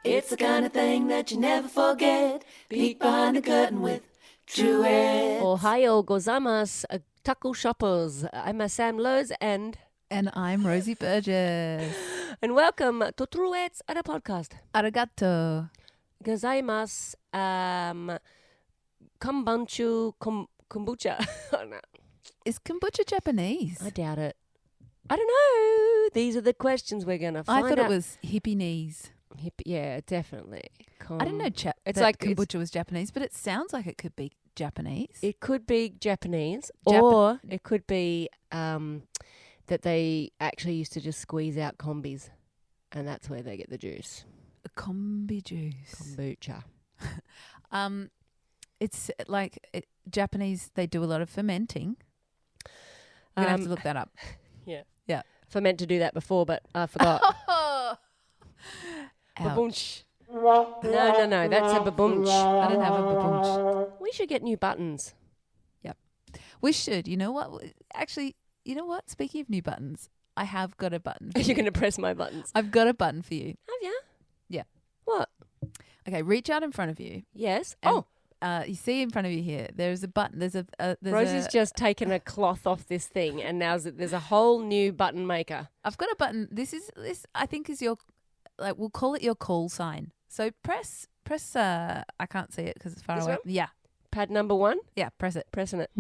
It's the kind of thing that you never forget. Peek behind the curtain with Truettes. Ohayo gozaimasu, taco shoppers. I'm Sam Lowe's and I'm Rosie Burgess. welcome to Truettes at a podcast. Arigato. Gozaimasu, kombucha. Oh, no. Is kombucha Japanese? I doubt it. I don't know. These are the questions we're going to find out. I thought it was hippie knees. Yeah, definitely. I didn't know it's that like kombucha was Japanese, but it sounds like it could be Japanese. It could be Japanese, or it could be that they actually used to just squeeze out combis, and that's where they get the juice. A combi juice. Kombucha. It's like Japanese, they do a lot of fermenting. I'm going to have to look that up. Yeah. Yeah. I meant to do that before, but I forgot. Baboonch. No, that's a baboonch. I don't have a baboonch. We should get new buttons. Yep. We should. You know what? Actually, you know what? Speaking of new buttons, I have got a button. You're going to press my buttons. I've got a button for you. Have you? Yeah. What? Okay, reach out in front of you. Yes. You see in front of you here, there's a button. There's Rosie's just taken a cloth off this thing, and now there's a whole new button maker. I've got a button. This I think is your, like, we'll call it your call sign. So press. I can't see it because it's far This away. one? Yeah, Pad number 1. yeah. Press it. Pressing it.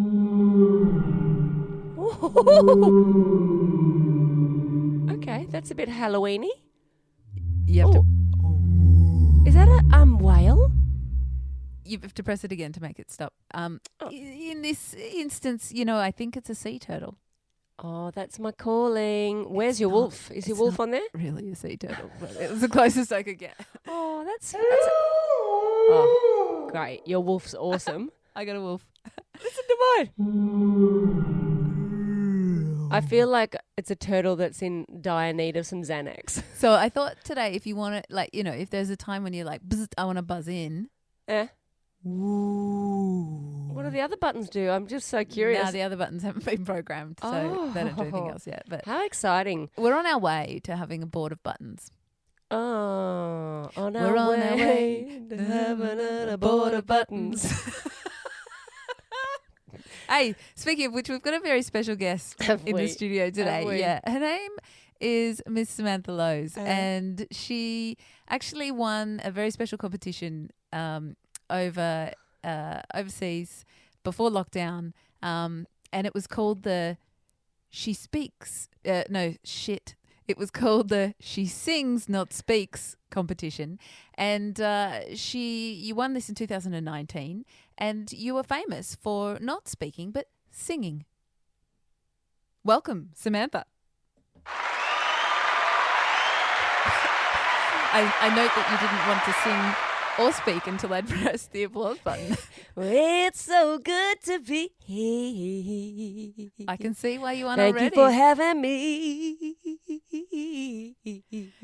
Okay, that's a bit Halloweeny. You have to. Is that a whale? You have to press it again to make it stop. Oh. In this instance, I think it's a sea turtle. Oh, that's my calling. Where's It's your not- wolf? Is your it's wolf not on there? Really, a sea turtle. But it was the closest I could get. Oh, that's oh, great. Your wolf's awesome. I got a wolf. Listen to mine. I feel like it's a turtle that's in dire need of some Xanax. So I thought today, if you want to, if there's a time when you're like, bzz, I want to buzz in. Yeah. What do the other buttons do? I'm just so curious. Now the other buttons haven't been programmed, so they don't do anything else yet. But How exciting. we're on our way to having a board of buttons. Oh, on We're our on our way to having a board of buttons. Hey, speaking of which, we've got a very special guest Have in we? the studio today. Have we? Yeah, her name is Miss Samantha Lowe's, and she actually won a very special competition overseas before lockdown, and it was called the She Speaks. It was called the She Sings Not Speaks competition, and you won this in 2019, and you were famous for not speaking but singing. Welcome, Samantha. I note that you didn't want to sing or speak until I'd pressed the applause button. It's so good to be here. I can see why you won Thank already. you for having me.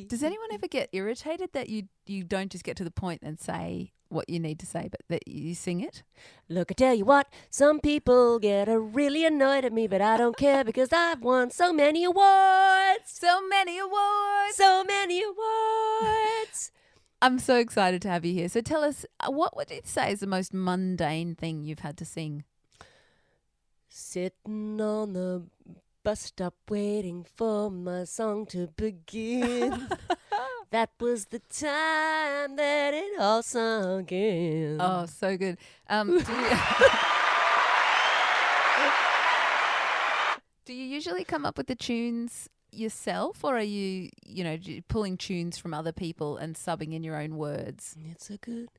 Does anyone ever get irritated that you don't just get to the point and say what you need to say, but that you sing it? Look, I tell you what, some people get really annoyed at me, but I don't care because I've won so many awards. So many awards. So many awards. I'm so excited to have you here. So tell us, what would you say is the most mundane thing you've had to sing? Sitting on the bus stop waiting for my song to begin. That was the time that it all sunk in. Oh, so good. Do you usually come up with the tunes yourself, or are you, pulling tunes from other people and subbing in your own words? It's a good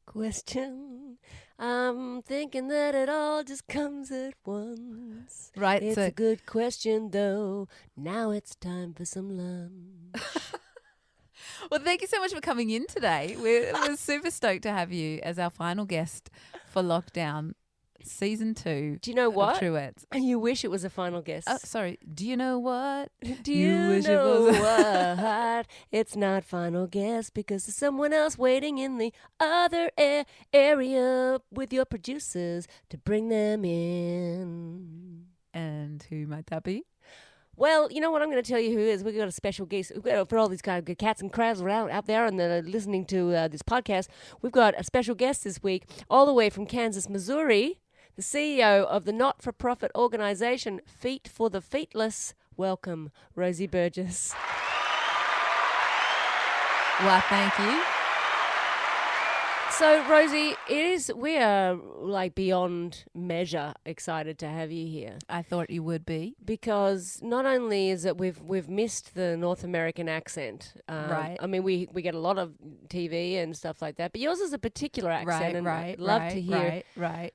question. I'm thinking that it all just comes at once. Right. It's so a good question, though. Now it's time for some lunch. Well, thank you so much for coming in today. We're super stoked to have you as our final guest for Lockdown Season 2. Do you know what? Of Truettes. You wish it was a final guess. Sorry. Do you know what? Do you wish it know was what? It's not final guess because there's someone else waiting in the other area with your producers to bring them in. And who might that be? Well, you know what? I'm going to tell you who it is. We've got a special guest. We've got, for all these kind of cats and crows around out there and that are listening to this podcast, we've got a special guest this week, all the way from Kansas, Missouri, the CEO of the not-for-profit organization Feet for the Feetless. Welcome, Rosie Burgess. Well, thank you. So, Rosie, we are like beyond measure excited to have you here. I thought you would be. Because not only is it we've missed the North American accent. Right. I mean, we get a lot of TV and stuff like that, but yours is a particular accent. Right. Love to hear. Right.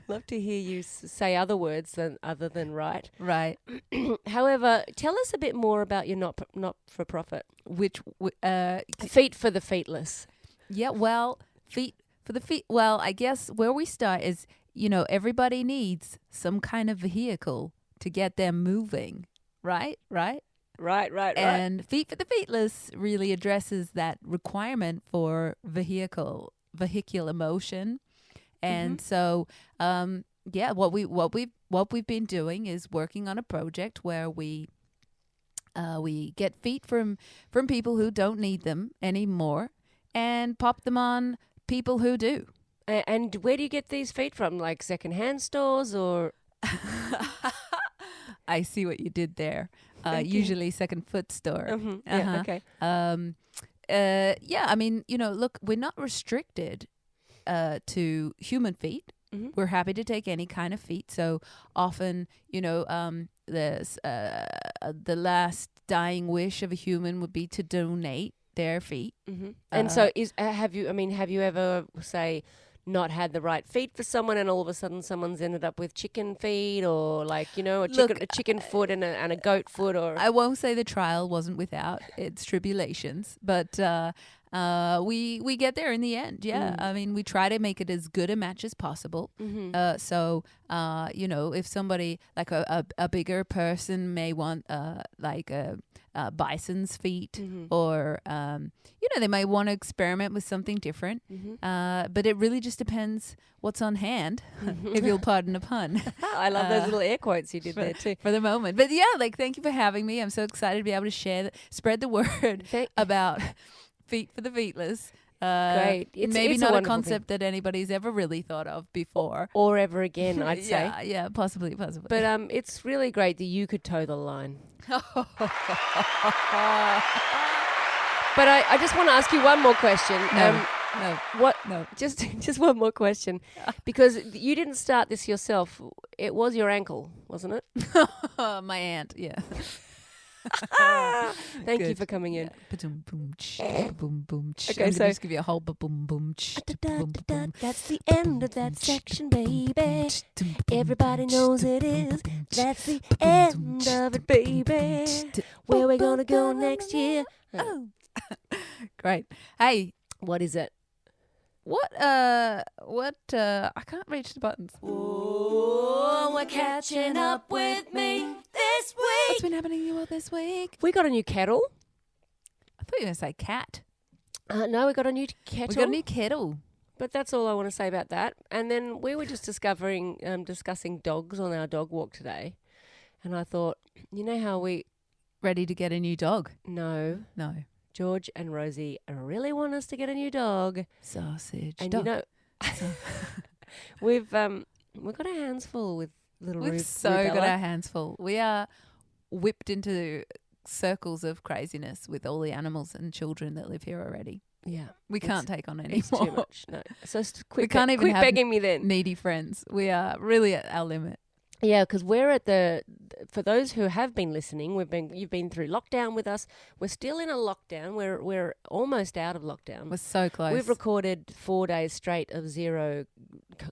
Love to hear you say other words other than right. Right. However, tell us a bit more about your not for profit. Which Feet for the Feetless. Yeah. Well. Feet for the feet. Well, I guess where we start is, everybody needs some kind of vehicle to get them moving, right? Right. And Feet for the Feetless really addresses that requirement for vehicular motion. And so, what we've been doing is working on a project where we get feet from people who don't need them anymore and pop them on people who do. And where do you get these feet from? Like secondhand stores or? I see what you did there. Usually second foot store. Mm-hmm. Yeah, okay. I mean, look, we're not restricted to human feet. Mm-hmm. We're happy to take any kind of feet. So often, there's the last dying wish of a human would be to donate their feet. Mm-hmm. And so have you ever, say, not had the right feet for someone and all of a sudden someone's ended up with chicken feet or a chicken foot and a goat foot? Or I won't say the trial wasn't without its tribulations, but we get there in the end. Yeah. I mean, we try to make it as good a match as possible. Mm-hmm. So if somebody like a bigger person may want bison's feet, mm-hmm. or they might want to experiment with something different. Mm-hmm. But it really just depends what's on hand, if you'll pardon a pun. I love those little air quotes you did there too. For the moment. But thank you for having me. I'm so excited to be able to spread the word about Feet for the Feetless. Great. It's not a concept that anybody's ever really thought of before. Or ever again, I'd say. Yeah, possibly. But it's really great that you could toe the line. But I just want to ask you one more question. No. Just one more question. Because you didn't start this yourself. It was your ankle, wasn't it? My aunt, yeah. Thank you for coming in. Okay, so just give you a whole boom boom. That's the end of that section, baby. Everybody knows it is. That's the end of it, baby. Where we gonna go next year? Oh, great. Hey, what is it? What I can't reach the buttons. Oh, we're catching up with me this week. What's been happening to you all this week? We got a new kettle. I thought you were going to say cat. No, we got a new kettle. We got a new kettle. But that's all I want to say about that. And then we were just discussing dogs on our dog walk today. And I thought, you know how we... Ready to get a new dog? No. George and Rosie really want us to get a new dog. Sausage and dog. We've got our hands full with little We've got our hands full. We are whipped into circles of craziness with all the animals and children that live here already. Yeah. We can't take on any it's more. Too much. No. So we can't even have begging me then. Needy friends. We are really at our limit. Yeah, because we're at for those who have been listening, you've been through lockdown with us. We're still in a lockdown. We're almost out of lockdown. We're so close. We've recorded 4 days straight of zero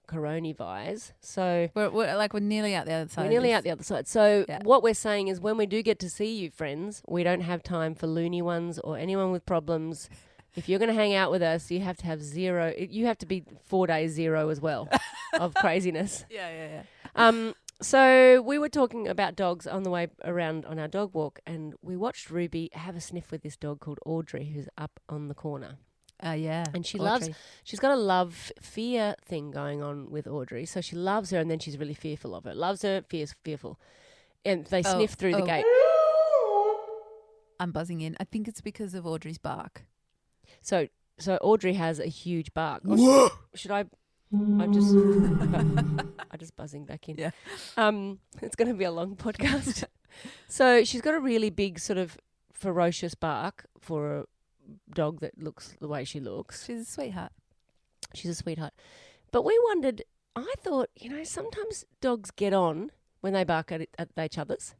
coronavirus. So we're nearly out the other side. We're nearly out the other side. So what we're saying is when we do get to see you, friends, we don't have time for loony ones or anyone with problems. If you're going to hang out with us, you have to have zero. You have to be 4 days zero as well of craziness. Yeah. So we were talking about dogs on the way around on our dog walk, and we watched Ruby have a sniff with this dog called Audrey, who's up on the corner. Yeah. And she's got a love-fear thing going on with Audrey. So she loves her, and then she's really fearful of her. Loves her, fearful. And they sniff through the gate. I'm buzzing in. I think it's because of Audrey's bark. So Audrey has a huge bark. Or should I? I'm just buzzing back in. Yeah. It's going to be a long podcast. So she's got a really big sort of ferocious bark for a dog that looks the way she looks. She's a sweetheart. She's a sweetheart. But we wondered, I thought, sometimes dogs get on when they bark at each other's.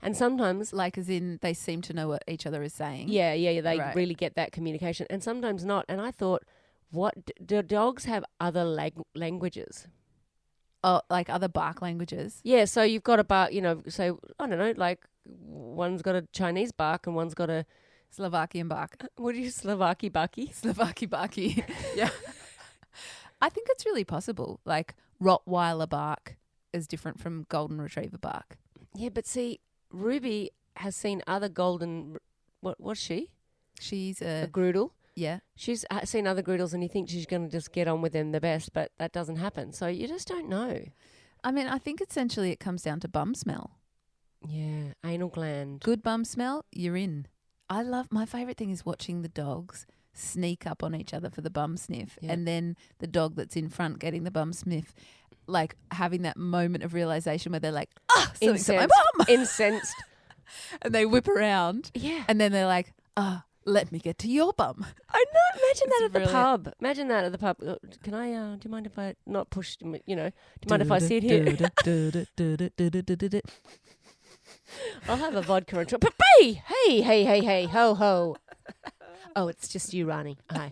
And sometimes... Like as in they seem to know what each other is saying. Yeah, they Right. really get that communication. And sometimes not. And I thought, what do dogs have other languages? Oh, like other bark languages. Yeah, so you've got a bark, so, I don't know, like one's got a Chinese bark and one's got a... Slovakian bark. What are you, Slovaki barky? Slovaki barky. Yeah. I think it's really possible. Like Rottweiler bark is different from golden retriever bark. Yeah, but see, Ruby has seen other golden... What was she? She's A Groodle. Yeah. She's seen other Groodles and you think she's going to just get on with them the best, but that doesn't happen. So you just don't know. I mean, I think essentially it comes down to bum smell. Yeah, anal gland. Good bum smell, you're in. My favourite thing is watching the dogs sneak up on each other for the bum sniff, Yeah. and then the dog that's in front getting the bum sniff, like having that moment of realisation where they're like, something's at my bum. Incensed. And they whip around Yeah. and then they're like, let me get to your bum. I know. Imagine that It's at the brilliant. pub. Imagine that at the pub. Can I, do you mind if I not push, do you mind if I sit here? I'll have a vodka and hey, ho, ho. Oh, it's just you, Ronnie. Hi.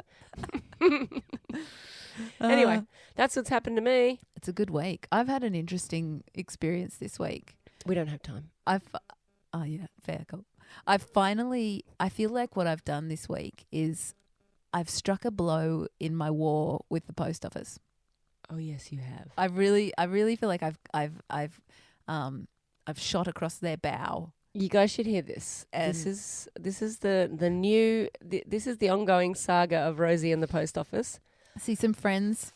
Anyway, that's what's happened to me. It's a good week. I've had an interesting experience this week. We don't have time. Oh yeah, fair, cool. I feel like what I've done this week is I've struck a blow in my war with the post office. Oh yes, you have. I really feel like I've shot across their bow. You guys should hear this. And This is the ongoing saga of Rosie and the post office. see some friends.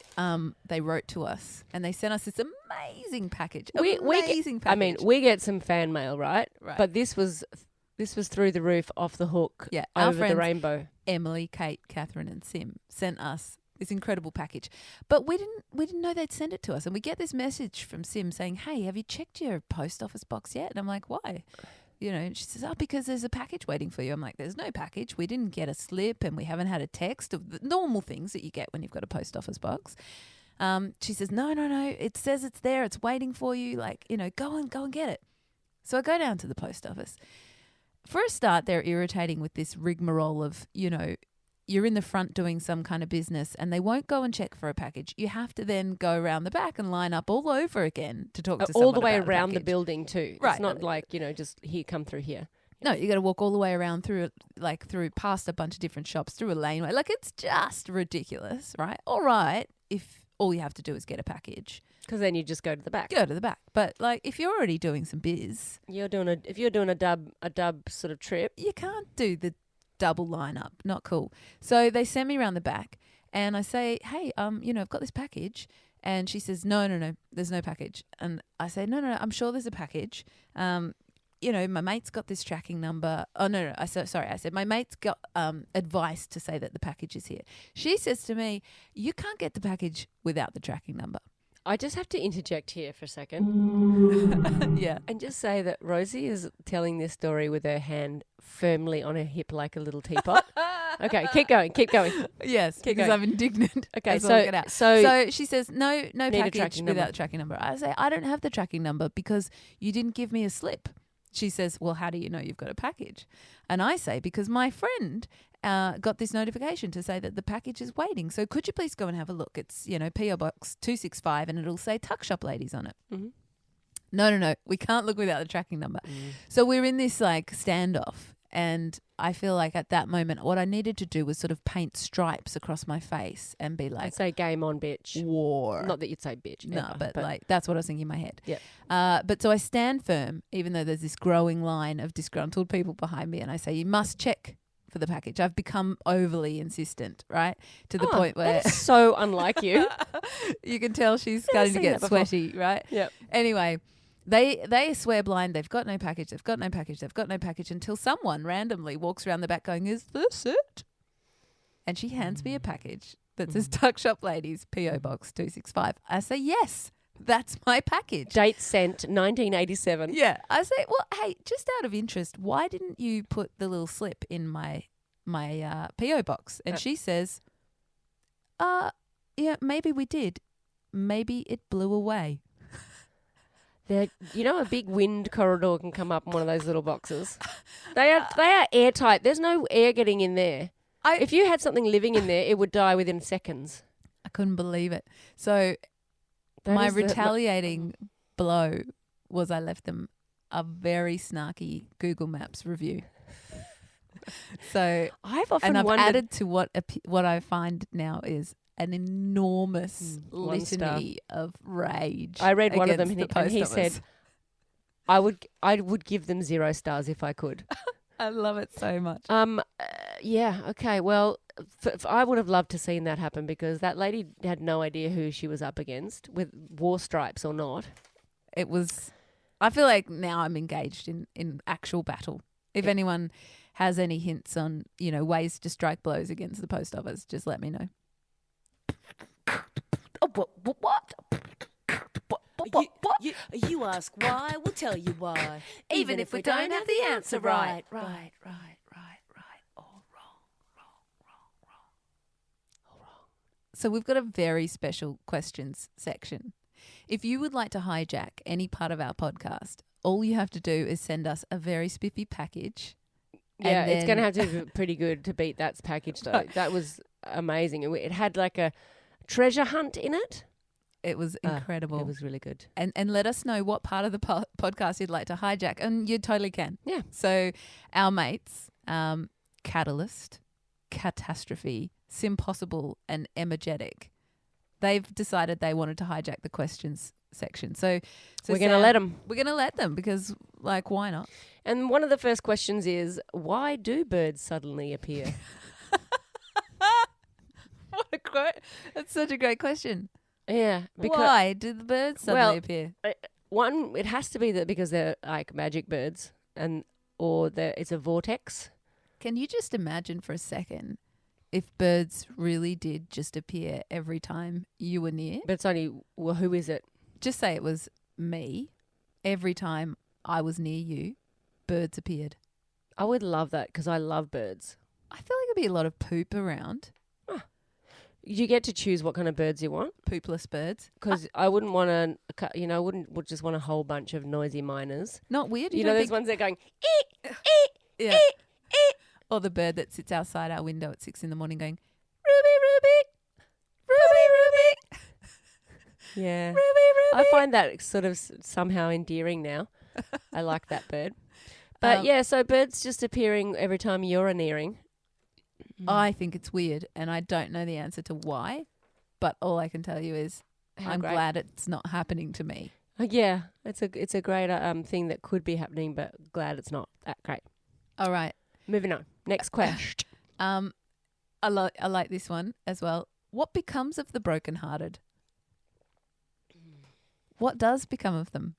They wrote to us and they sent us this amazing package. We get some fan mail, right? Right. But this was through the roof, off the hook, Yeah, our over the friends- rainbow. Emily, Kate, Catherine, and Sim sent us this incredible package, but we didn't know they'd send it to us. And we get this message from Sim saying, "Hey, have you checked your post office box yet?" And I'm like, "Why?" And she says, "Oh, because there's a package waiting for you." I'm like, "There's no package. We didn't get a slip, and we haven't had a text of the normal things that you get when you've got a post office box." She says, "No. It says it's there. It's waiting for you. Go and get it." So I go down to the post office. For a start, they're irritating with this rigmarole of, you're in the front doing some kind of business and they won't go and check for a package. You have to then go around the back and line up all over again to talk to someone all the way about a around the package. building too. Right. It's not like, just here, come through here. No, you got to walk all the way around through past a bunch of different shops, through a laneway. Like, it's just ridiculous, right? All right, if all you have to do is get a package. Because then you just go to the back. Go to the back. But, if you're already doing some biz, If you're doing a dub sort of trip. you can't do the double lineup. Not cool. So they send me around the back and I say, "Hey, I've got this package." And she says, no, there's no package. And I say, no, I'm sure there's a package. My mate's got this tracking number. Oh, no. I said, my mate's got advice to say that the package is here. She says to me, "You can't get the package without the tracking number." I just have to interject here for a second. Yeah. And just say that Rosie is telling this story with her hand firmly on her hip like a little teapot. Okay, keep going. Yes, Keep because going. I'm indignant. Okay, as all get out. So she says, no Need a package tracking without number. the tracking number. I say, "I don't have the tracking number because you didn't give me a slip." She says, "Well, how do you know you've got a package?" And I say, "Because my friend got this notification to say that the package is waiting. So could you please go and have a look? It's, P.O. Box 265 and it'll say Tuck Shop Ladies on it." Mhm. No. We can't look without the tracking number. So we're in this standoff. And I feel like at that moment, what I needed to do was sort of paint stripes across my face and be like, I'd say game on, bitch. war. Not that you'd say bitch. No, ever, but that's what I was thinking in my head. Yep. But so I stand firm, even though there's this growing line of disgruntled people behind me, and I say, "You must check for the package." I've become overly insistent, right? To the point where that is so unlike you. you can tell she's Never starting to seen get that before. sweaty, right? Yep. Anyway, They swear blind. They've got no package. They've got no package. They've got no package until someone randomly walks around the back going, "Is this it?" And she hands me a package that says Tuck Shop Ladies, P.O. Box 265. I say, "Yes, that's my package." Date sent 1987. Yeah. I say, "Well, hey, just out of interest, why didn't you put the little slip in my P.O. box?" And she says, yeah, maybe we did. Maybe it blew away." A big wind corridor can come up in one of those little boxes. They are airtight. There's no air getting in there. If you had something living in there, it would die within seconds. I couldn't believe it. So my retaliating blow was I left them a very snarky Google Maps review. So I've often I've wondered, added to what I find now is an enormous litany of rage. I read one of them against and he said, I would give them 0 stars if I could. I love it so much. Yeah, okay. Well, I would have loved to seen that happen because that lady had no idea who she was up against, with war stripes or not. It was. I feel like now I'm engaged in actual battle. If anyone has any hints on, ways to strike blows against the post office, just let me know. What? You ask why, we'll tell you why. Even if we don't have the answer right. Right. All wrong. So we've got a very special questions section. If you would like to hijack any part of our podcast, all you have to do is send us a very spiffy package. Yeah, it's going to have to be pretty good to beat that package, though. That was amazing. It had like a treasure hunt in it. It was incredible. It was really good. And let us know what part of the podcast you'd like to hijack. And you totally can. Yeah. So our mates, Catalyst, Catastrophe, Simpossible and Emergetic, they've decided they wanted to hijack the questions section. So we're going to let them. We're going to let them because, why not? And one of the first questions is, why do birds suddenly appear? That's such a great question. Yeah. Why do the birds suddenly appear? One, it has to be that because they're like magic birds or it's a vortex. Can you just imagine for a second if birds really did just appear every time you were near? But it's only, who is it? Just say it was me. Every time I was near you, birds appeared. I would love that because I love birds. I feel like there'd be a lot of poop around. You get to choose what kind of birds you want. Poopless birds. Because I wouldn't want to, would just want a whole bunch of noisy miners. Not weird. There's ones that are going, yeah. Or the bird that sits outside our window at 6 a.m. going, Ruby. Yeah. Ruby. I find that sort of somehow endearing now. I like that bird. But so birds just appearing every time you're nearing. I think it's weird and I don't know the answer to why, but all I can tell you is I'm glad it's not happening to me. Yeah, it's a great thing that could be happening, but glad it's not that great. All right. Moving on. Next question. I like this one as well. What becomes of the brokenhearted? What does become of them?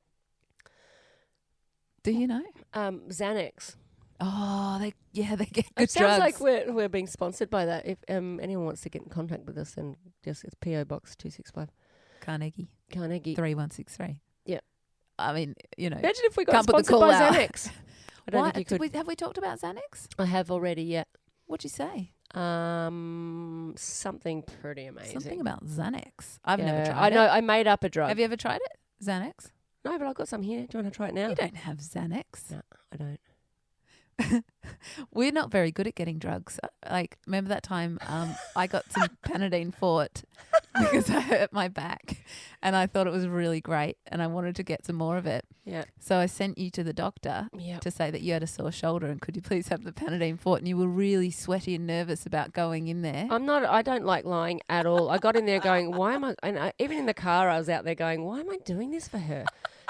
Do you know? Xanax. Oh, they get good It sounds drugs. like we're being sponsored by that. If anyone wants to get in contact with us, then just it's P.O. Box 265. Carnegie 3163. Yeah. I mean, Imagine if we got can't put the sponsored call by out. Xanax. I don't think you could. Have we talked about Xanax? I have already, yeah. What'd you say? Something pretty amazing. Something about Xanax. I've never tried I it. know. I made up a drug. Have you ever tried it? Xanax? No, but I've got some here. Do you want to try it now? You don't have Xanax. No, I don't. We're not very good at getting drugs. Remember that time I got some Panadine Fort because I hurt my back and I thought it was really great and I wanted to get some more of it. Yeah. So I sent you to the doctor to say that you had a sore shoulder and could you please have the Panadine Fort, and you were really sweaty and nervous about going in there. I don't like lying at all. I got in there going, why am I, and even in the car I was out there going, why am I doing this for her?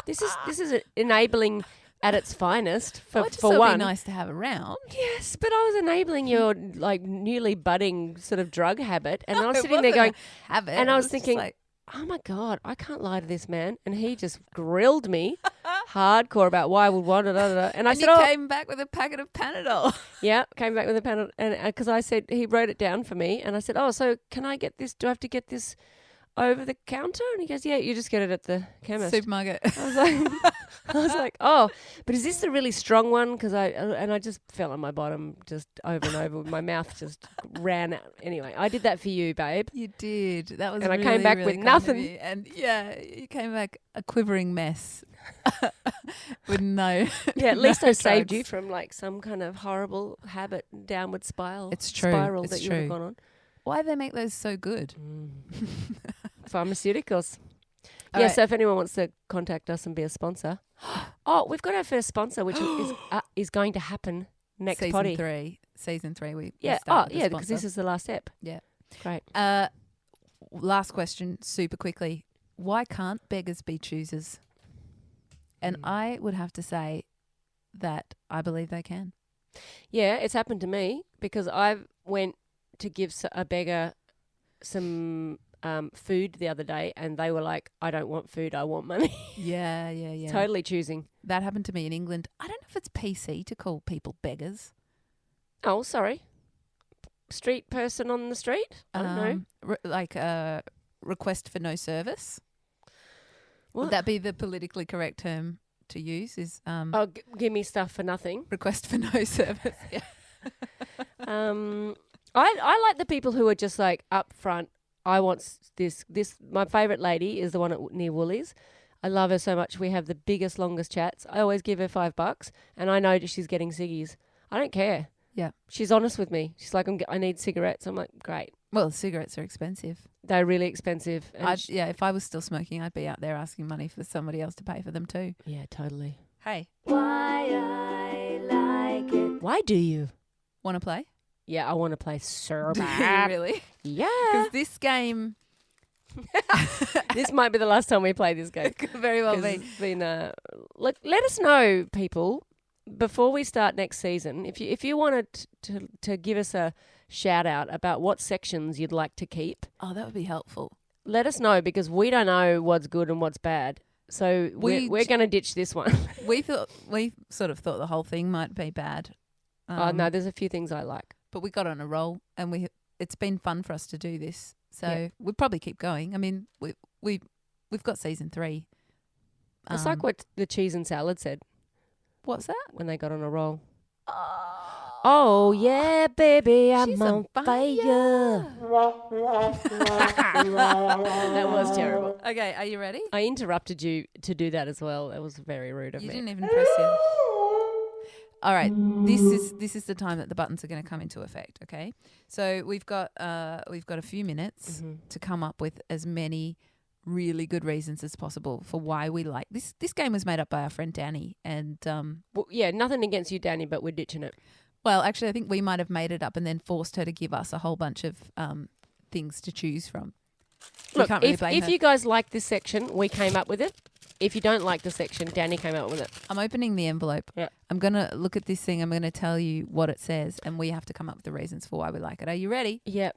This is enabling at its finest for one. Be nice to have around. Yes, but I was enabling your newly budding sort of drug habit, and I was sitting there going, habit. and I was thinking, oh my God, I can't lie to this man. And he just grilled me hardcore about why I would want it. And I And said, you oh, came back with a packet of Panadol. yeah, came back with a panel. And because I said, he wrote it down for me. And I said, oh, so can I get this? Do I have to get this over the counter? And he goes, yeah, you just get it at the chemist. Supermarket. I was like, oh, but is this the really strong one? Because I just fell on my bottom just over and over. My mouth just ran out. Anyway, I did that for you, babe. You did. That was And I really, came back really with kind of nothing. you. And yeah, you came back a quivering mess with no. Yeah, at least no I saved you drugs. from like some kind of horrible habit downward spiral. It's true. Spiral It's that you would have true. gone on. Why do they make those so good? Pharmaceuticals. All Yeah, right. so if anyone wants to contact us and be a sponsor. Oh, we've got our first sponsor, which is going to happen next Season potty. 3. Season 3. We Yeah. start Oh, with a yeah, because this sponsor. is the last step. Yeah. Great. Last question, super quickly. Why can't beggars be choosers? And I would have to say that I believe they can. Yeah, it's happened to me because I went to give a beggar some food the other day and they were like, I don't want food, I want money. Yeah. Totally choosing. That happened to me in England. I don't know if it's PC to call people beggars. Oh, sorry. Street person on the street? I don't know. Request for no service. What? Would that be the politically correct term to use? Is Give me stuff for nothing. request for no service? Yeah. I like the people who are just like up front. I want this. My favourite lady is the one near Woolies. I love her so much. We have the biggest, longest chats. I always give her $5 and I know that she's getting ciggies. I don't care. Yeah. She's honest with me. She's like, I need cigarettes. I'm like, great. Well, cigarettes are expensive. They're really expensive. And If I was still smoking, I'd be out there asking money for somebody else to pay for them too. yeah, totally. Hey, Why I like it. Why do you? want to play? Yeah, I want to play so Do you bad. really? Yeah. Because this game This might be the last time we play this game. could very well 'Cause be. it's been, let us know, people, before we start next season, if you wanted to give us a shout out about what sections you'd like to keep, Oh, that would be helpful. let us know because we don't know what's good and what's bad. So we're going to ditch this one. We sort of thought the whole thing might be bad. Oh no, there's a few things I like. But we got on a roll, and it's been fun for us to do this. So Yeah. we'll probably keep going. I mean, we've got season 3. It's like what the cheese and salad said What's that? when they got on a roll. Oh yeah, baby, I'm She's on on fire. That was terrible. Okay, are you ready? I interrupted you to do that as well. That was very rude of You me. didn't even press it. All right, this is the time that the buttons are going to come into effect. Okay, so we've got a few minutes to come up with as many really good reasons as possible for why we like this. This game was made up by our friend Danny, and Well, yeah, nothing against you, Danny, but we're ditching it. well, actually, I think we might have made it up and then forced her to give us a whole bunch of things to choose from. We Look, can't really if blame her. you guys like this section, we came up with it. If you don't like the section, Danny came up with it. I'm opening the envelope. Yeah. I'm going to look at this thing. I'm going to tell you what it says, and we have to come up with the reasons for why we like it. Are you ready? Yep.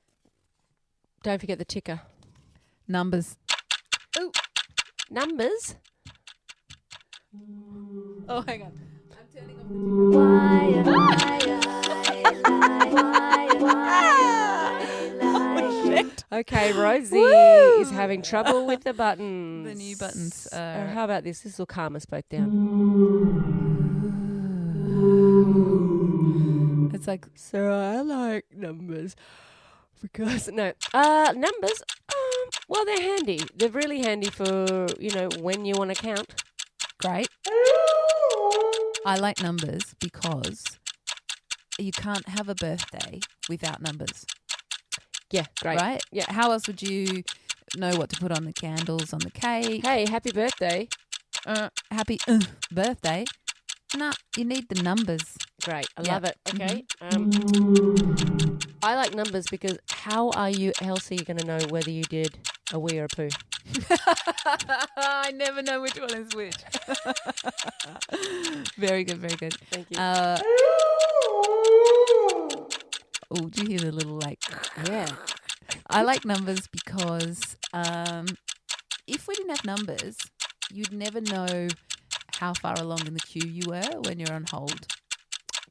Don't forget the ticker. Numbers. Numbers? Oh, hang on. I'm turning off the Okay, Rosie is having trouble with the buttons. The new buttons How about this? This will calm us both down. It's like, So I like numbers because numbers. Well, they're handy. They're really handy for when you want to count. great. I like numbers because you can't have a birthday without numbers, Yeah, great. right? Yeah. How else would you know what to put on the candles, on the cake? Hey, happy birthday! Happy birthday. Nah, you need the numbers. Great, I Yeah. love it. Okay. I like numbers because how else are you going to know whether you did a wee or a poo? I never know which one is which. Very good, very good. Thank you. Oh, do you hear the little like? Yeah. I like numbers because if we didn't have numbers, you'd never know how far along in the queue you were when you're on hold.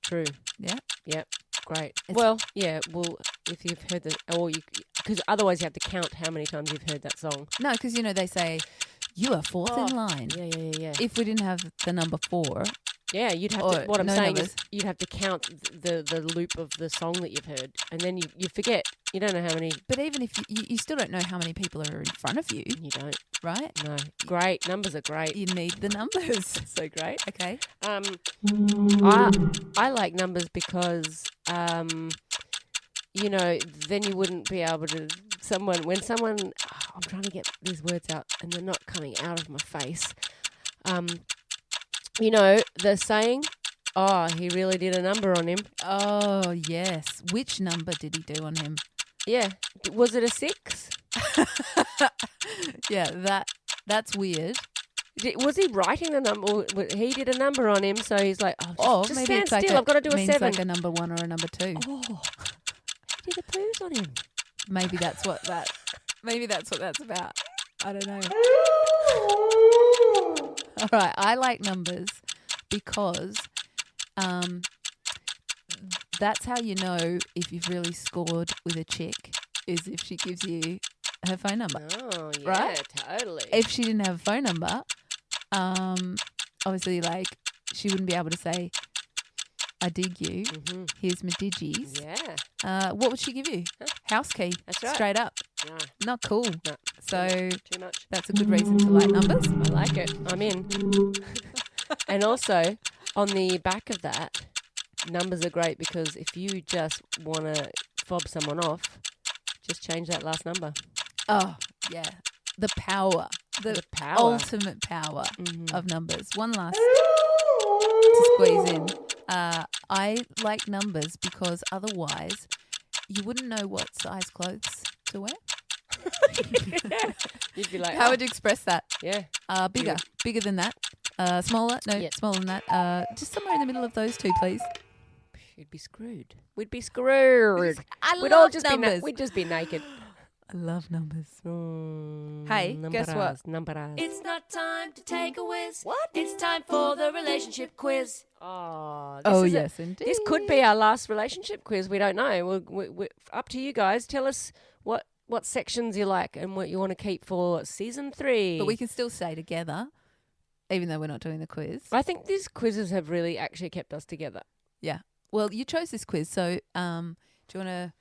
True. Yeah. Yep. Great. It's- Well, yeah. Well, if you've heard because otherwise you have to count how many times you've heard that song. No, because, they say you are fourth in line. Yeah. If we didn't have the number 4. Yeah, you'd have Or to. What I'm no saying numbers. is, you'd have to count the loop of the song that you've heard, and then you forget. You don't know how many. But even if you still don't know how many people are in front of you, You don't. right? No. Great numbers are great. You need the numbers. So great. Okay. I like numbers because then you wouldn't be able to. When someone, I'm trying to get these words out, and they're not coming out of my face. The saying, "Oh, he really did a number on him." Oh, yes. Which number did he do on him? Yeah, was it a 6? Yeah, that's weird. Was he writing the number? Or he did a number on him, so he's like, just maybe stand it's like still. I've got to do a means 7. like a number 1 or a number 2. Oh, he did a poos on him. Maybe that's what that's about. I don't know. All right, I like numbers because that's how you know if you've really scored with a chick, is if she gives you her phone number. Oh, yeah, Right? totally. If she didn't have a phone number, obviously, she wouldn't be able to say, I dig you. Mm-hmm. Here's my digis. Yeah, What would she give you? Huh? House key. That's right. Straight up. no, Not cool. no, So too much. that's a good reason to like numbers. I like it. I'm in. And also, on the back of that, numbers are great because if you just want to fob someone off, just change that last number. Oh, yeah. The power. The power. ultimate power Mhm. of numbers. One last to squeeze in. I like numbers because otherwise you wouldn't know what size clothes to wear. You'd be like, How would you express that? yeah. Bigger than that. Smaller? No, Yeah. smaller than that. Just somewhere in the middle of those two, please. You'd be screwed. We'd be screwed. We'd love all just numbers. we'd just be naked. I love numbers. Mm, Hey, guess what? Numbers. It's not time to take a whiz. What? It's time for the relationship quiz. Oh, Oh, is yes, indeed. This could be our last relationship quiz. We don't know. We're up to you guys. Tell us what sections you like and what you want to keep for season 3. But we can still stay together, even though we're not doing the quiz. I think these quizzes have really actually kept us together. Yeah. Well, you chose this quiz, so do you want to?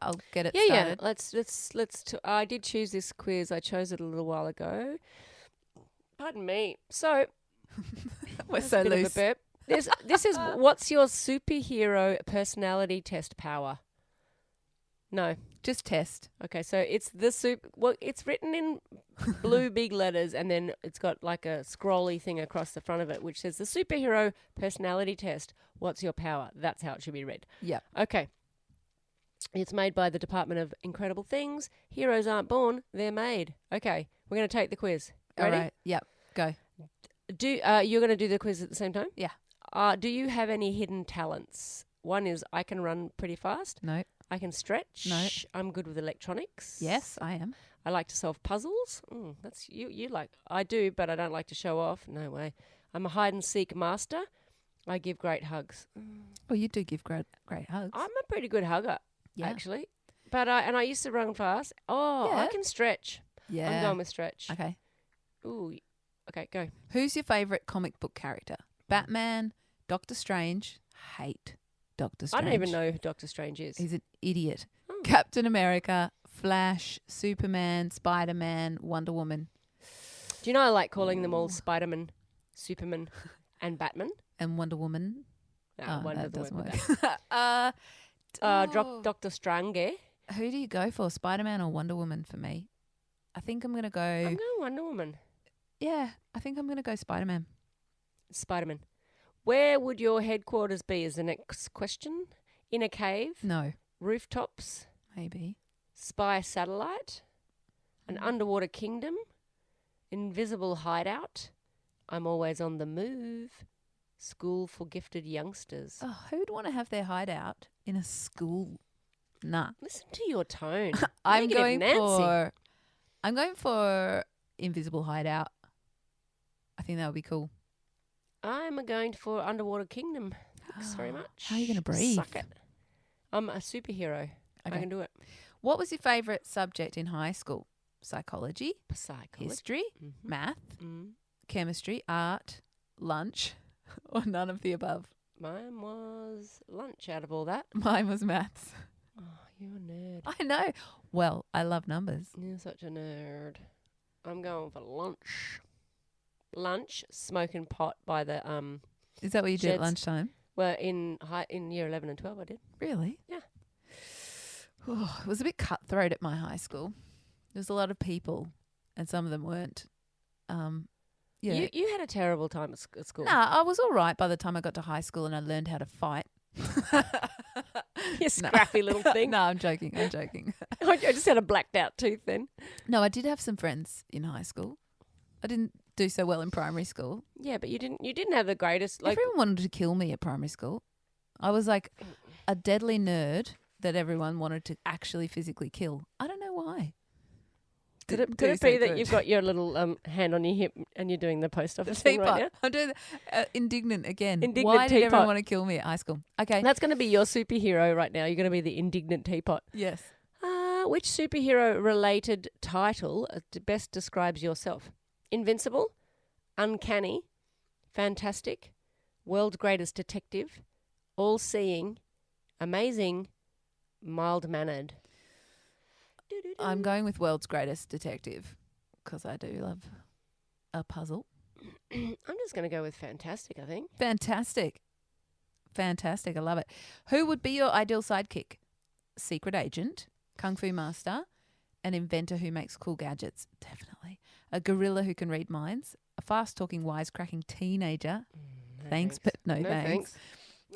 I'll get it Yeah. started. Let's. I did choose this quiz. I chose it a little while ago. Pardon me. So We're that's so a bit of a loose. burp. This is what's your superhero personality test power? No. Just test. Okay, so it's it's written in blue big letters, and then it's got like a scrolly thing across the front of it, which says the superhero personality test. What's your power? That's how it should be read. Yeah. Okay. It's made by the Department of Incredible Things. Heroes aren't born, they're made. Okay, we're going to take the quiz. Ready? All right. Yep. Go. You're going to do the quiz at the same time? Yeah. Do you have any hidden talents? One is I can run pretty fast. No. I can stretch. No. I'm good with electronics. Yes, I am. I like to solve puzzles. That's you like. I do, but I don't like to show off. No way. I'm a hide and seek master. I give great hugs. Well, you do give great hugs. I'm a pretty good hugger, Yeah. actually. But I used to run fast. Oh, I Yeah. can stretch. Yeah. I'm going with stretch. Okay. Ooh. Okay, go. Who's your favourite comic book character? Batman, Doctor Strange. Hate Doctor Strange. I don't even know who Doctor Strange is. He's an idiot. Oh. Captain America, Flash, Superman, Spider-Man, Wonder Woman, Do you know I like calling them all Spider-Man, Superman, and Batman? and Wonder Woman. No, one that doesn't doesn't work work. with that. Doctor Strange. Who do you go for, Spider-Man or Wonder Woman for me? I think I'm going to go... I'm going Wonder Woman. Yeah, I think I'm going to go Spider-Man. Spider-Man. Where would your headquarters be is the next question. In a cave? No, Rooftops? maybe. Spy satellite? An underwater kingdom? Invisible hideout? I'm always on the move. School for gifted youngsters. Oh, who'd want to have their hideout in a school? Nah. Listen to your tone. I'm Negative going Nancy. for invisible hideout. I think that would be cool. I'm going for Underwater Kingdom. Thanks very much. How are you going to breathe? Suck it. I'm a superhero. I Okay. can do it. What was your favourite subject in high school? Psychology, Psychology. history, Mm-hmm. math, Mm. chemistry, art, lunch, or none of the above? Mine was lunch out of all that. Mine was maths. Oh, you're a nerd. I know. Well, I love numbers. You're such a nerd. I'm going for lunch. Lunch, smoking pot by the Is that what you did at Sheds. lunchtime? well in year 11 and 12 I did. Really? Yeah. It was a bit cutthroat at my high school. There was a lot of people, and some of them weren't. You had a terrible time at school. Nah, I was all right by the time I got to high school and I learned how to fight. You scrappy little thing. No, I'm joking. I'm joking. I just had a blacked out tooth then. No, I did have some friends in high school. I didn't do so well in primary school. Yeah, but you didn't have the greatest Everyone wanted to kill me at primary school. I was like a deadly nerd that everyone wanted to actually physically kill. I don't know why. Could it be that you've got your little hand on your hip and you're doing the post office thing right now? I'm doing indignant again. Indignant Why did everyone teapot. want to kill me at high school? Okay. That's going to be your superhero right now. You're going to be the indignant teapot. Yes. Which superhero-related title best describes yourself? Invincible, uncanny, fantastic, world's greatest detective, all-seeing, amazing, mild-mannered. I'm going with world's greatest detective because I do love a puzzle. I'm just going to go with fantastic, I think. Fantastic. Fantastic. I love it. Who would be your ideal sidekick? Secret agent, kung fu master, an inventor who makes cool gadgets. Definitely. A gorilla who can read minds, a fast-talking, wisecracking teenager. Thanks, but no thanks.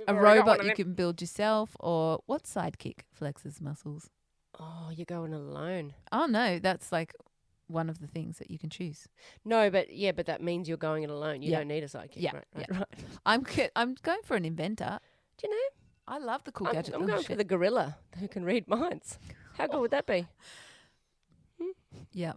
A robot you can build yourself, or what sidekick flexes muscles? Oh, you're going alone. Oh, no, that's like one of the things that you can choose. No, but that means you're going it alone. You Yeah. don't need a sidekick. Yeah, Right. I'm going for an inventor. Do you know? I love the cool gadget. I'm going for the gorilla who can read minds. How good would that be? Yeah.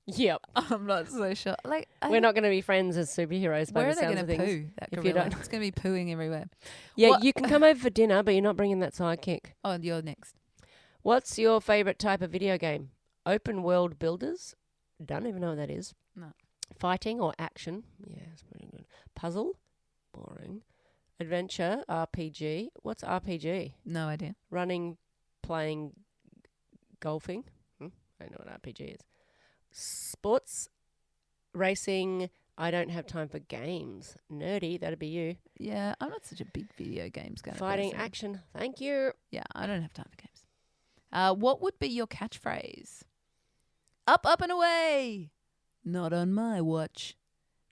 Yep. I'm not so sure. Like, We're not going to be friends as superheroes by where are the they sounds going of to things. poo? That if you gorilla. don't- It's going to be pooing everywhere. Yeah, What- you can come over for dinner, but you're not bringing that sidekick. Oh, you're next. What's your favourite type of video game? Open world builders? Don't even know what that is. No. Fighting or action? Yeah, it's pretty good. Puzzle? Boring. Adventure? RPG? What's RPG? No idea. Running, playing, golfing? I don't know what RPG is. Sports? Racing? I don't have time for games. Nerdy, that'd be you. Yeah, I'm not such a big video games guy. Fighting, action, thank you. Yeah, I don't have time for games. What would be your catchphrase? Up, up and away. Not on my watch.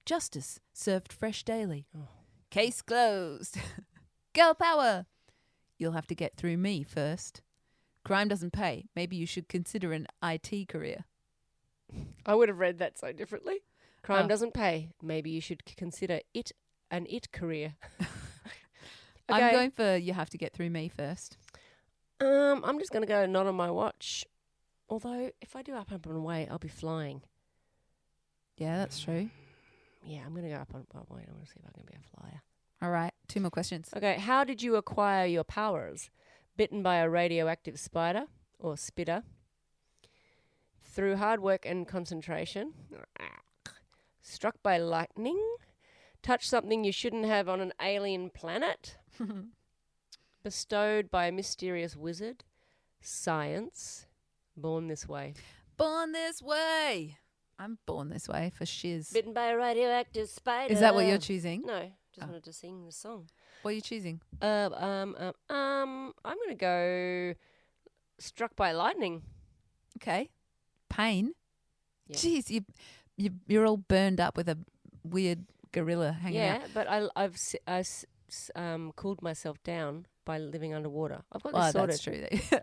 Justice served fresh daily. Oh. Case closed. Girl power. You'll have to get through me first. Crime doesn't pay. Maybe you should consider an IT career. I would have read that so differently. Crime Oh. doesn't pay. Maybe you should consider an career. I'm going for you have to get through me first. I'm just going to go not on my watch. Although, if I do up and away, I'll be flying. Yeah, that's true. Yeah, I'm going to go up and away. I want to see if I can be a flyer. All right, 2 more questions. Okay, how did you acquire your powers? Bitten by a radioactive spider or spitter? Through hard work and concentration? Struck by lightning? Touched something you shouldn't have on an alien planet? Bestowed by a mysterious wizard? Science? Born this way? Born this way. I'm born this way for shiz. Bitten by a radioactive spider. Is that what you're choosing? No, just Oh. wanted to sing the song. What are you choosing? I'm gonna go struck by lightning. Okay. Pain. Yeah. Jeez, you're all burned up with a weird gorilla hanging out. Yeah, but I've cooled myself down by living underwater. I've got Oh, this sorted. that's true.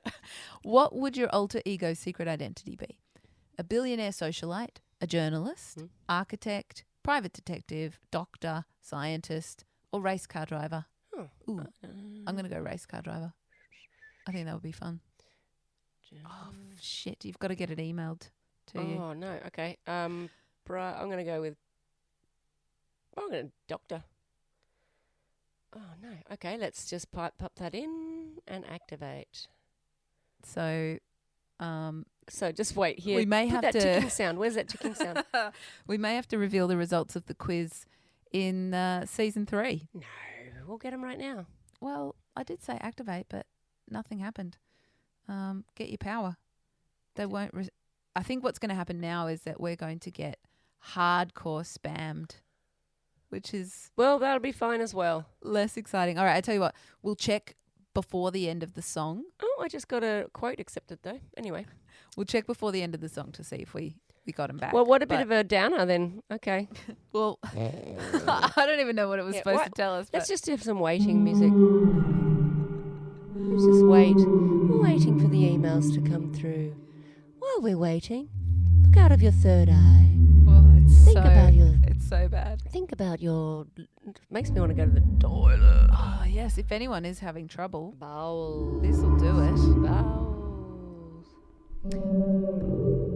What would your alter ego secret identity be? A billionaire socialite, a journalist, architect, private detective, doctor, scientist, or race car driver? Oh. Ooh, I'm going to go race car driver. I think that would be fun. Oh, shit. You've got to get it emailed to you. Oh no. Okay. I'm gonna go with. I'm gonna doctor. Oh no. Okay. Let's just pop that in and activate. So, So just wait here. we may Put have that to. ticking sound. Where's that ticking sound? We may have to reveal the results of the quiz in season 3. No, we'll get them right now. Well, I did say activate, but nothing happened. Get your power. They won't. I think what's going to happen now is that we're going to get hardcore spammed, which is Well, that'll be fine as well. less exciting. All right, I tell you what. We'll check before the end of the song. Oh, I just got a quote accepted though. Anyway. We'll check before the end of the song to see if we got him back. Well, what a bit of a downer then. Okay. Well, I don't even know what it was supposed to tell us. Let's but just have some waiting music. Let's just wait. We're waiting for the emails to come through. While we're waiting, look out of your third eye. well, it's so bad. Think about your. Makes me want to go to the toilet. Oh yes, if anyone is having trouble, Bowels. this will do it. Bowels.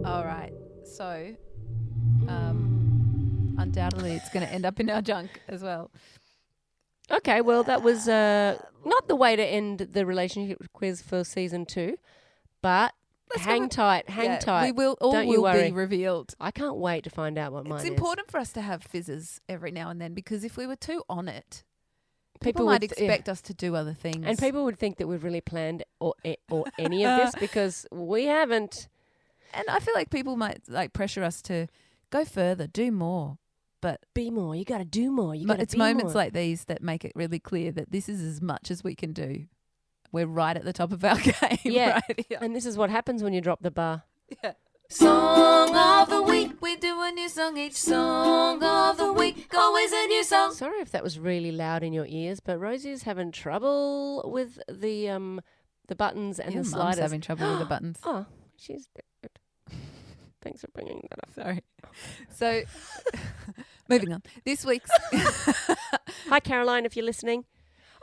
All right. So, undoubtedly, it's going to end up in our junk as well. Okay, well, that was not the way to end the relationship quiz for season 2, but hang tight. We will all Don't you will worry. be revealed. I can't wait to find out what mine It's is. important for us to have fizzes every now and then because if we were too on it, People people might would expect us to do other things. And people would think that we've really planned or any of this because we haven't. And I feel like people might like pressure us to go further, do more. But Be more. You got to do more. You got to it's be moments more. like these that make it really clear that this is as much as we can do. We're right at the top of our game. Yeah. Right here. And this is what happens when you drop the bar. Yeah. Song of the week. We do a new song each song of the week. Always a new song. Sorry if that was really loud in your ears, but Rosie's having trouble with the buttons and Your the mum's sliders. having trouble with the buttons. Oh, she's good. Thanks for bringing that up. Sorry. So, moving on. This week's Hi, Caroline, if you're listening.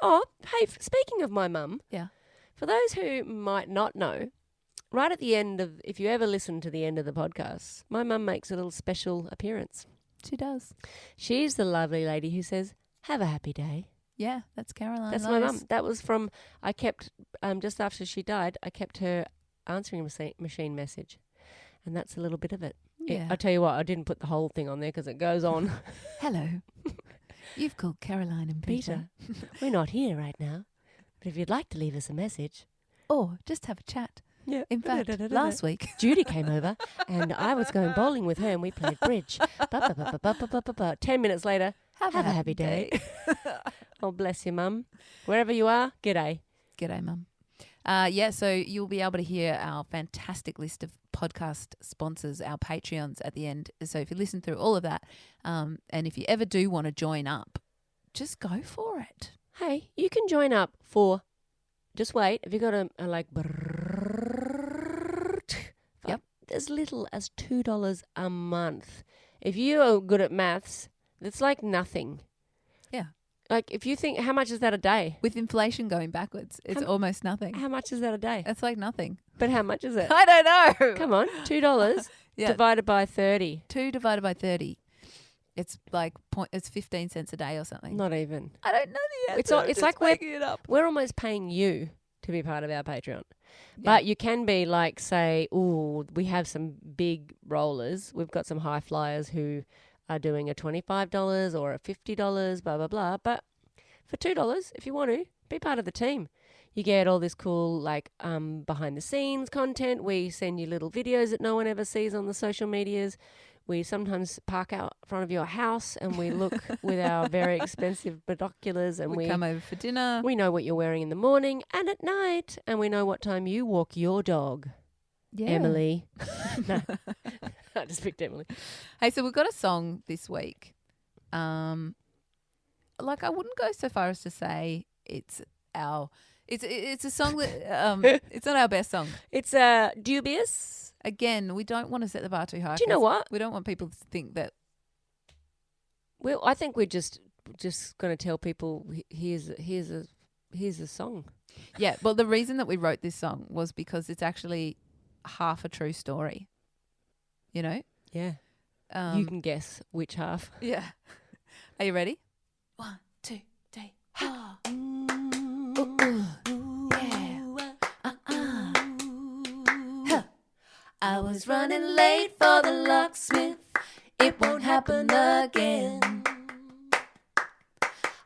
Oh, hey, speaking of my mum, yeah. for those who might not know, right at the end of, if you ever listen to the end of the podcast, my mum makes a little special appearance. She does. She's the lovely lady who says, "Have a happy day." Yeah, that's Caroline. That's my mum. That was from, I kept, just after she died, I kept her answering machine message. And that's a little bit of it. Yeah. I tell you what, I didn't put the whole thing on there because it goes on. Hello. You've called Caroline and Peter. We're not here right now. But if you'd like to leave us a message. Or just have a chat. Yeah. In fact, last week. Judy came over and I was going bowling with her and we played bridge. 10 minutes later, have a happy day. Oh, bless you, Mum. Wherever you are, g'day. G'day, Mum. So you'll be able to hear our fantastic list of podcast sponsors, our Patreons at the end. So if you listen through all of that, and if you ever do want to join up, just go for it. Hey, you can join up for, just wait, have you got a like, Yep. as little as $2 a month. If you are good at maths, that's like nothing. Yeah. Like if you think, how much is that a day? With inflation going backwards, it's almost nothing. How much is that a day? It's like nothing. But how much is it? I don't know. Come on, $2 Yeah. divided by 30. 2 divided by 30. It's like it's 15 cents a day or something. Not even. I don't know the answer. It's like making it up. we're almost paying you to be part of our Patreon. Yeah. But you can be like, say, we have some big rollers. We've got some high flyers who are doing a $25 or a $50, blah, blah, blah. But for $2, if you want to, be part of the team. You get all this cool, like, behind the scenes content. We send you little videos that no one ever sees on the social medias. We sometimes park out front of your house and we look with our very expensive binoculars and we come over for dinner. we know what you're wearing in the morning and at night, and we know what time you walk your dog, Yeah. Emily. No, I just picked Emily. Hey, so we've got a song this week. Like I wouldn't go so far as to say it's a song that it's not our best song. It's dubious. Again, we don't want to set the bar too high. Do you know 'cause what? We don't want people to think that. Well, I think we're just going to tell people here's a song. Yeah, well, the reason that we wrote this song was because it's actually half a true story. you know. Yeah. You can guess which half. Yeah. Are you ready? 1, 2, 3. Ha. Yeah. I was running late for the locksmith. It won't happen again.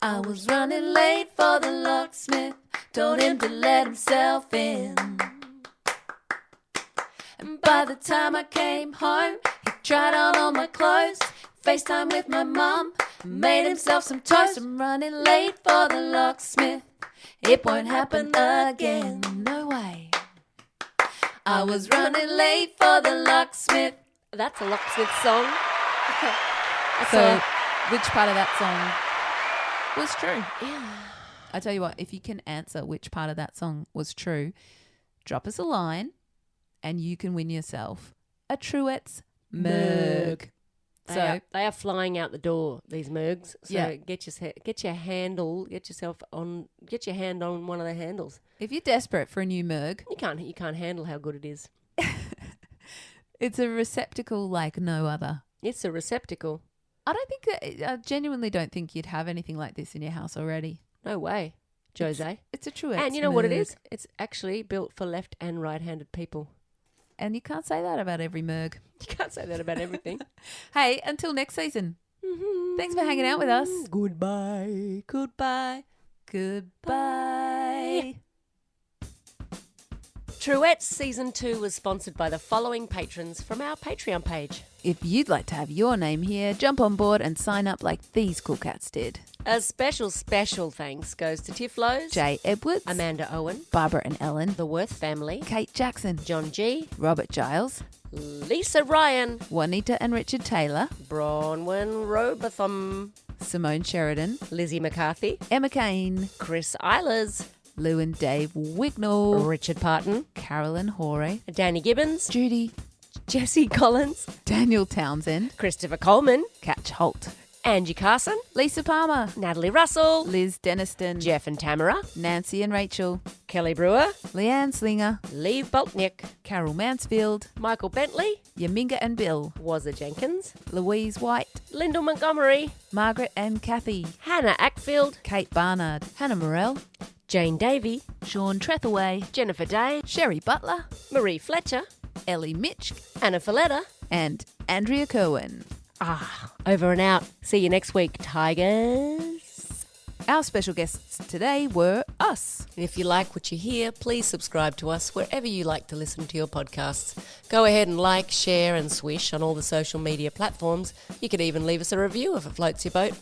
I was running late for the locksmith. Told him to let himself in. And by the time I came home, he tried on all my clothes, FaceTime with my mum, made himself some toast. I'm running late for the locksmith. It won't happen again. No way. I was running late for the locksmith. That's a Locksmith song. So, which part of that song was true? Yeah. I tell you what, if you can answer which part of that song was true, drop us a line and you can win yourself a Truettes mug. They are flying out the door, these mugs. So Yeah. get your hand on one of the handles. If you're desperate for a new mug, You can't handle how good it is. it's a receptacle like no other. It's a receptacle. I genuinely don't think you'd have anything like this in your house already. No way, Jose. It's a Truettes And you know what it mug. is? It's actually built for left and right-handed people. And you can't say that about every mug. You can't say that about everything. Hey, until next season. Thanks for hanging out with us. Goodbye. Goodbye. Goodbye. Truettes Season 2 was sponsored by the following patrons from our Patreon page. If you'd like to have your name here, jump on board and sign up like these cool cats did. A special thanks goes to Tiflos, Jay Edwards, Amanda Owen, Barbara and Ellen, the Worth family, Kate Jackson, John G, Robert Giles, Lisa Ryan, Juanita and Richard Taylor, Bronwyn Robotham, Simone Sheridan, Lizzie McCarthy, Emma Kane, Chris Eilers, Lou and Dave Wignall, Richard Parton, Carolyn Hoare, Danny Gibbons, Judy, Jesse Collins, Daniel Townsend, Christopher Coleman, Catch Holt, Angie Carson, Lisa Palmer, Natalie Russell, Liz Deniston, Jeff and Tamara, Nancy and Rachel, Kelly Brewer, Leanne Slinger, Lee Boltnick, Carol Mansfield, Michael Bentley, Yaminga and Bill, Wazza Jenkins, Louise White, Lyndall Montgomery, Margaret and Kathy, Hannah Ackfield, Kate Barnard, Hannah Morell, Jane Davey, Sean Trethaway, Jennifer Day, Sherry Butler, Marie Fletcher, Ellie Mitch, Anna Folletta. and Andrea Kerwin. Over and out. See you next week, Tigers. Our special guests today were us. And if you like what you hear, please subscribe to us wherever you like to listen to your podcasts. Go ahead and like, share and swish on all the social media platforms. You could even leave us a review if it floats your boat.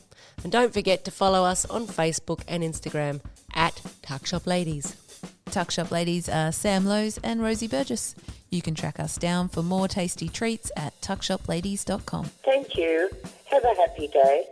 And don't forget to follow us on Facebook and Instagram at Tuckshop Ladies. Tuck Shop Ladies are Sam Lowe's and Rosie Burgess. You can track us down for more tasty treats at tuckshopladies.com. Thank you. Have a happy day.